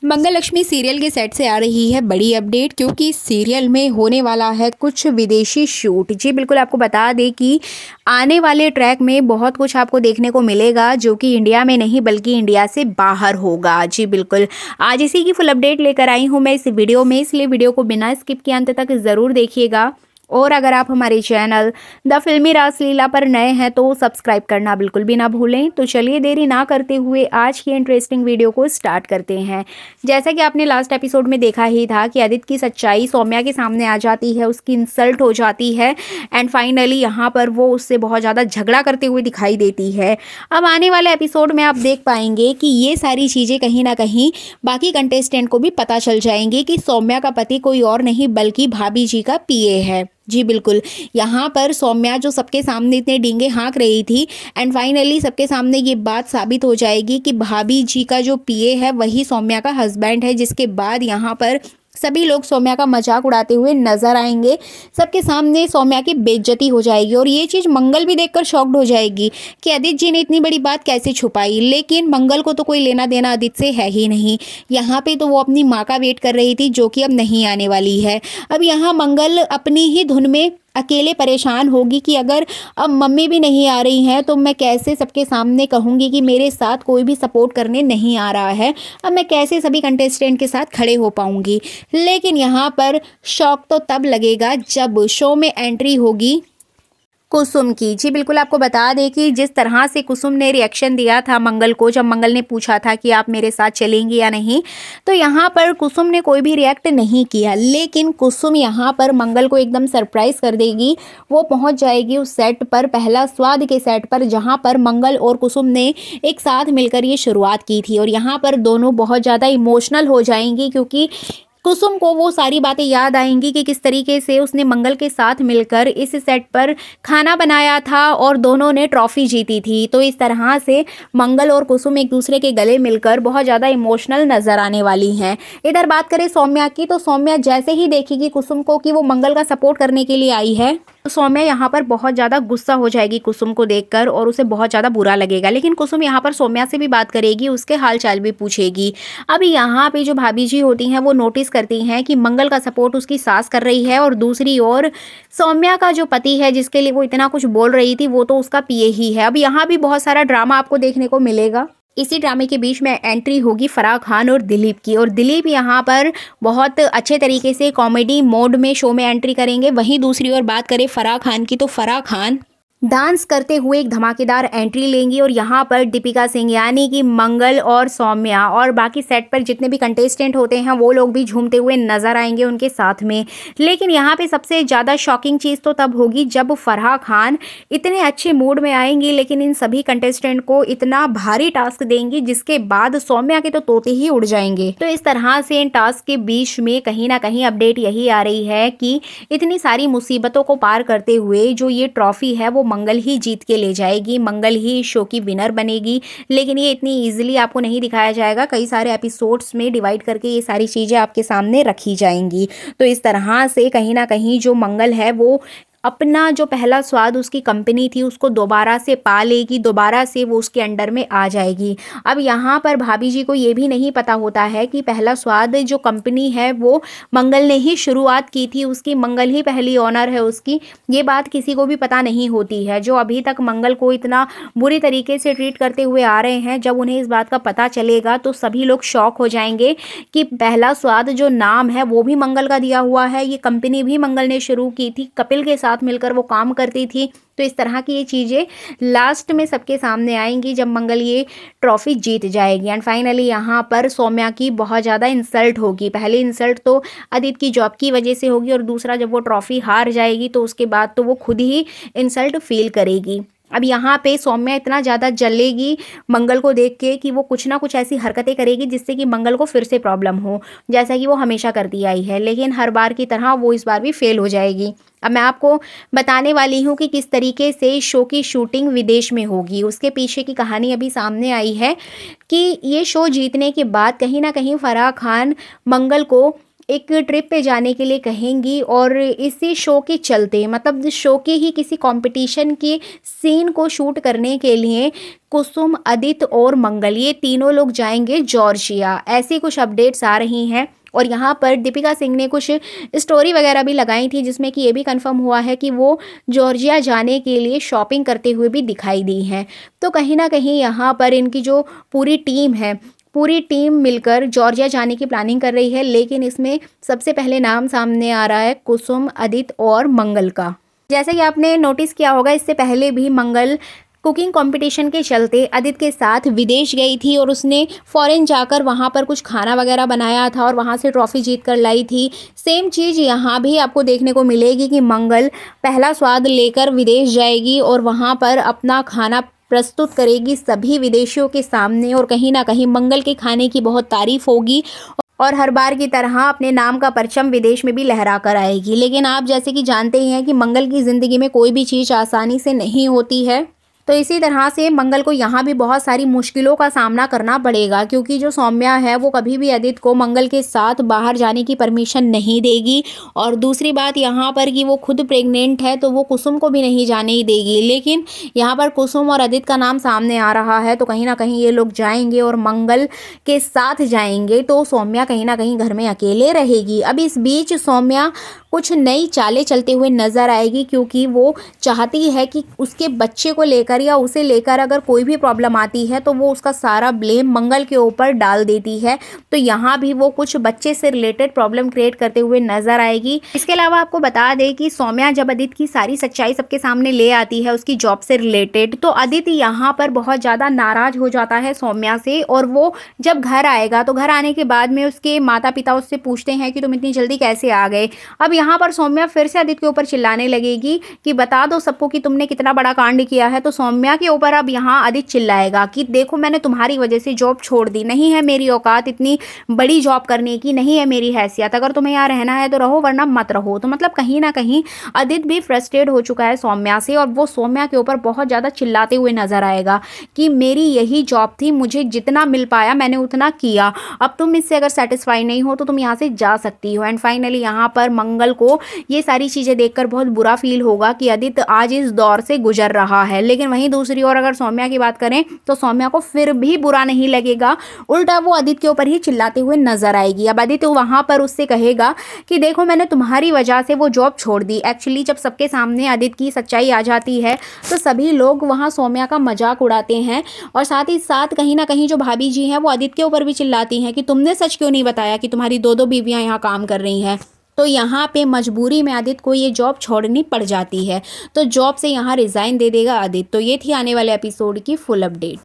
मंगल Lakshmi serial के set से आ रही है बड़ी अपडेट, क्योंकि इस सीरियल में होने वाला है कुछ विदेशी शूट। जी बिल्कुल, आपको बता दें कि आने वाले ट्रैक में बहुत कुछ आपको देखने को मिलेगा जो कि इंडिया में नहीं बल्कि इंडिया से बाहर होगा। जी बिल्कुल, आज इसी की फुल अपडेट लेकर आई हूँ मैं इस वीडियो में, इसलिए वीडियो को बिना स्किप किए अंत तक ज़रूर देखिएगा। और अगर आप हमारे चैनल द फिल्मी रासलीला पर नए हैं तो सब्सक्राइब करना बिल्कुल भी ना भूलें। तो चलिए देरी ना करते हुए आज की इंटरेस्टिंग वीडियो को स्टार्ट करते हैं। जैसा कि आपने लास्ट एपिसोड में देखा ही था कि आदित्य की सच्चाई सौम्या के सामने आ जाती है, उसकी इंसल्ट हो जाती है एंड फाइनली यहाँ पर वो उससे बहुत ज़्यादा झगड़ा करते हुए दिखाई देती है। अब आने वाले एपिसोड में आप देख पाएंगे कि ये सारी चीज़ें कहीं ना कहीं बाकी कंटेस्टेंट को भी पता चल जाएंगी कि सौम्या का पति कोई और नहीं बल्कि भाभी जी का पीए है। जी बिल्कुल, यहाँ पर सौम्या जो सबके सामने इतने डींगे हाँक रही थी एंड फाइनली सबके सामने ये बात साबित हो जाएगी कि भाभी जी का जो पीए है वही सौम्या का हस्बैंड है, जिसके बाद यहाँ पर सभी लोग सौम्या का मजाक उड़ाते हुए नजर आएंगे। सबके सामने सौम्या की बेइज्जती हो जाएगी और ये चीज़ मंगल भी देखकर शॉक्ड हो जाएगी कि आदित्य जी ने इतनी बड़ी बात कैसे छुपाई। लेकिन मंगल को तो कोई लेना देना आदित्य से है ही नहीं। यहाँ पे तो वो अपनी माँ का वेट कर रही थी जो कि अब नहीं आने वाली है। अब यहाँ मंगल अपनी ही धुन में अकेले परेशान होगी कि अगर अब मम्मी भी नहीं आ रही हैं तो मैं कैसे सबके सामने कहूँगी कि मेरे साथ कोई भी सपोर्ट करने नहीं आ रहा है। अब मैं कैसे सभी कंटेस्टेंट के साथ खड़े हो पाऊँगी। लेकिन यहाँ पर शौक तो तब लगेगा जब शो में एंट्री होगी कुसुम की। जी बिल्कुल, आपको बता दें कि जिस तरह से कुसुम ने रिएक्शन दिया था मंगल को, जब मंगल ने पूछा था कि आप मेरे साथ चलेंगी या नहीं, तो यहाँ पर कुसुम ने कोई भी रिएक्ट नहीं किया। लेकिन कुसुम यहाँ पर मंगल को एकदम सरप्राइज कर देगी। वो पहुँच जाएगी उस सेट पर, पहला स्वाद के सेट पर, जहाँ पर मंगल और कुसुम ने एक साथ मिलकर ये शुरुआत की थी। और यहाँ पर दोनों बहुत ज़्यादा इमोशनल हो जाएंगी क्योंकि कुसुम को वो सारी बातें याद आएंगी कि किस तरीके से उसने मंगल के साथ मिलकर इस सेट पर खाना बनाया था और दोनों ने ट्रॉफी जीती थी। तो इस तरह से मंगल और कुसुम एक दूसरे के गले मिलकर बहुत ज़्यादा इमोशनल नजर आने वाली हैं। इधर बात करें सौम्या की, तो सौम्या जैसे ही देखेगी कुसुम को कि वो मंगल का सपोर्ट करने के लिए आई है, तो सौम्या यहाँ पर बहुत ज़्यादा गुस्सा हो जाएगी कुसुम को देखकर और उसे बहुत ज़्यादा बुरा लगेगा। लेकिन कुसुम यहाँ पर सौम्या से भी बात करेगी, उसके हाल चाल भी पूछेगी। अब यहाँ पे जो भाभी जी होती हैं वो नोटिस करती हैं कि मंगल का सपोर्ट उसकी सास कर रही है और दूसरी ओर सौम्या का जो पति है जिसके लिए वो इतना कुछ बोल रही थी वो तो उसका पीए ही है। अब यहाँ भी बहुत सारा ड्रामा आपको देखने को मिलेगा। इसी ड्रामे के बीच में एंट्री होगी फराह खान और दिलीप की, और दिलीप यहाँ पर बहुत अच्छे तरीके से कॉमेडी मोड में शो में एंट्री करेंगे। वहीं दूसरी ओर बात करें फराह खान की, तो फराह खान डांस करते हुए एक धमाकेदार एंट्री लेंगी और यहाँ पर दीपिका सिंह यानी कि मंगल और सौम्या और बाकी सेट पर जितने भी कंटेस्टेंट होते हैं वो लोग भी झूमते हुए नजर आएंगे उनके साथ में। लेकिन यहाँ पे सबसे ज़्यादा शॉकिंग चीज़ तो तब होगी जब फराह खान इतने अच्छे मूड में आएंगी लेकिन इन सभी कंटेस्टेंट को इतना भारी टास्क देंगी जिसके बाद सौम्या के तो तोते ही उड़ जाएंगे। तो इस तरह से इन टास्क के बीच में कहीं ना कहीं अपडेट यही आ रही है कि इतनी सारी मुसीबतों को पार करते हुए जो ये ट्रॉफी है वो मंगल ही जीत के ले जाएगी, मंगल ही शो की विनर बनेगी। लेकिन ये इतनी इजीली आपको नहीं दिखाया जाएगा, कई सारे एपिसोड्स में डिवाइड करके ये सारी चीज़ें आपके सामने रखी जाएंगी। तो इस तरह से कहीं ना कहीं जो मंगल है वो अपना जो पहला स्वाद उसकी कंपनी थी उसको दोबारा से पा लेगी, दोबारा से वो उसके अंडर में आ जाएगी। अब यहाँ पर भाभी जी को ये भी नहीं पता होता है कि पहला स्वाद जो कंपनी है वो मंगल ने ही शुरुआत की थी उसकी, मंगल ही पहली ओनर है उसकी। ये बात किसी को भी पता नहीं होती है। जो अभी तक मंगल को इतना बुरी तरीके से ट्रीट करते हुए आ रहे हैं, जब उन्हें इस बात का पता चलेगा तो सभी लोग शॉक हो जाएंगे कि पहला स्वाद जो नाम है वो भी मंगल का दिया हुआ है, ये कंपनी भी मंगल ने शुरू की थी, कपिल के साथ मिलकर वो काम करती थी। तो इस तरह की ये चीज़ें लास्ट में सबके सामने आएंगी जब मंगल ये ट्रॉफी जीत जाएगी। एंड फाइनली यहाँ पर सौम्या की बहुत ज़्यादा इंसल्ट होगी। पहली इंसल्ट तो आदित्य की जॉब की वजह से होगी और दूसरा जब वो ट्रॉफी हार जाएगी तो उसके बाद तो वो खुद ही इंसल्ट फील करेगी। अब यहाँ पे सौम्या इतना ज़्यादा जलेगी मंगल को देख के कि वो कुछ ना कुछ ऐसी हरकतें करेगी जिससे कि मंगल को फिर से प्रॉब्लम हो, जैसा कि वो हमेशा करती आई है। लेकिन हर बार की तरह वो इस बार भी फेल हो जाएगी। अब मैं आपको बताने वाली हूँ कि किस तरीके से शो की शूटिंग विदेश में होगी। उसके पीछे की कहानी अभी सामने आई है कि ये शो जीतने के बाद कहीं ना कहीं फराह खान मंगल को एक ट्रिप पे जाने के लिए कहेंगी और इसी शो के चलते मतलब शो के ही किसी कंपटीशन के सीन को शूट करने के लिए कुसुम, अदित और मंगल ये तीनों लोग जाएंगे जॉर्जिया। ऐसी कुछ अपडेट्स आ रही हैं और यहाँ पर दीपिका सिंह ने कुछ स्टोरी वगैरह भी लगाई थी जिसमें कि ये भी कंफर्म हुआ है कि वो जॉर्जिया जाने के लिए शॉपिंग करते हुए भी दिखाई दी हैं। तो कहीं ना कहीं यहाँ पर इनकी जो पूरी टीम मिलकर जॉर्जिया जाने की प्लानिंग कर रही है, लेकिन इसमें सबसे पहले नाम सामने आ रहा है कुसुम, अदित और मंगल का। जैसे कि आपने नोटिस किया होगा, इससे पहले भी मंगल कुकिंग कंपटीशन के चलते अदित के साथ विदेश गई थी और उसने फॉरेन जाकर वहाँ पर कुछ खाना वगैरह बनाया था और वहाँ से ट्रॉफी जीत कर लाई थी। सेम चीज़ यहाँ भी आपको देखने को मिलेगी कि मंगल पहला स्वाद लेकर विदेश जाएगी और वहाँ पर अपना खाना प्रस्तुत करेगी सभी विदेशियों के सामने और कहीं ना कहीं मंगल के खाने की बहुत तारीफ होगी और हर बार की तरह अपने नाम का परचम विदेश में भी लहरा कर आएगी। लेकिन आप जैसे कि जानते ही हैं कि मंगल की ज़िंदगी में कोई भी चीज़ आसानी से नहीं होती है, तो इसी तरह से मंगल को यहाँ भी बहुत सारी मुश्किलों का सामना करना पड़ेगा क्योंकि जो सौम्या है वो कभी भी अदित को मंगल के साथ बाहर जाने की परमिशन नहीं देगी। और दूसरी बात यहाँ पर कि वो खुद प्रेग्नेंट है तो वो कुसुम को भी नहीं जाने ही देगी। लेकिन यहाँ पर कुसुम और अदित का नाम सामने आ रहा है तो कहीं ना कहीं ये लोग जाएंगे और मंगल के साथ जाएंगे तो सौम्या कहीं ना कहीं घर में अकेले रहेगी। अब इस बीच सौम्या कुछ नई चालें चलते हुए नजर आएगी क्योंकि वो चाहती है कि उसके बच्चे को लेकर या उसे लेकर अगर कोई भी प्रॉब्लम आती है तो वो उसका सारा ब्लेम मंगल के ऊपर डाल देती है। तो यहाँ भी वो कुछ बच्चे से रिलेटेड प्रॉब्लम क्रिएट करते हुए नजर आएगी। इसके अलावा आपको बता दें कि सौम्या जब अदित की सारी सच्चाई सबके सामने ले आती है उसकी जॉब से रिलेटेड, तो अदित यहाँ पर बहुत ज़्यादा नाराज हो जाता है सौम्या से और वो जब घर आएगा तो घर आने के बाद में उसके माता पिता उससे पूछते हैं कि तुम इतनी जल्दी कैसे आ गए। अब यहाँ पर सौम्या फिर से अदित के ऊपर चिल्लाने लगेगी कि बता दो सबको कि तुमने कितना बड़ा कांड किया है। तो सौम्या के ऊपर अब यहाँ अदित चिल्लाएगा कि देखो मैंने तुम्हारी वजह से जॉब छोड़ दी, नहीं है मेरी औकात इतनी बड़ी जॉब करने की, नहीं है मेरी हैसियत, अगर तुम्हें यहाँ रहना है तो रहो वरना मत रहो। तो मतलब कहीं ना कहीं अदित भी फ्रस्ट्रेट हो चुका है सौम्या से और वो सौम्या के ऊपर बहुत ज़्यादा चिल्लाते हुए नजर आएगा कि मेरी यही जॉब थी, मुझे जितना मिल पाया मैंने उतना किया, अब तुम इससे अगर सेटिस्फाई नहीं हो तो तुम यहाँ से जा सकती हो। एंड फाइनली यहाँ पर मंगल को ये सारी चीज़ें देखकर बहुत बुरा फील होगा कि अदित आज इस दौर से गुजर रहा है। लेकिन वहीं दूसरी ओर अगर सौम्या की बात करें तो सौम्या को फिर भी बुरा नहीं लगेगा, उल्टा वो अदित के ऊपर ही चिल्लाते हुए नजर आएगी। अब अदित वहां पर उससे कहेगा कि देखो मैंने तुम्हारी वजह से वो जॉब छोड़ दी। एक्चुअली जब सबके सामने अदित की सच्चाई आ जाती है तो सभी लोग वहां सौम्या का मजाक उड़ाते हैं और साथ ही साथ कहीं ना कहीं जो भाभी जी हैं वो अदित के ऊपर भी चिल्लाती हैं कि तुमने सच क्यों नहीं बताया कि तुम्हारी दो बीवियां यहाँ काम कर रही हैं। तो यहाँ पे मजबूरी में आदित्य को ये जॉब छोड़नी पड़ जाती है, तो जॉब से यहाँ रिज़ाइन दे देगा आदित्य। तो ये थी आने वाले एपिसोड की फुल अपडेट।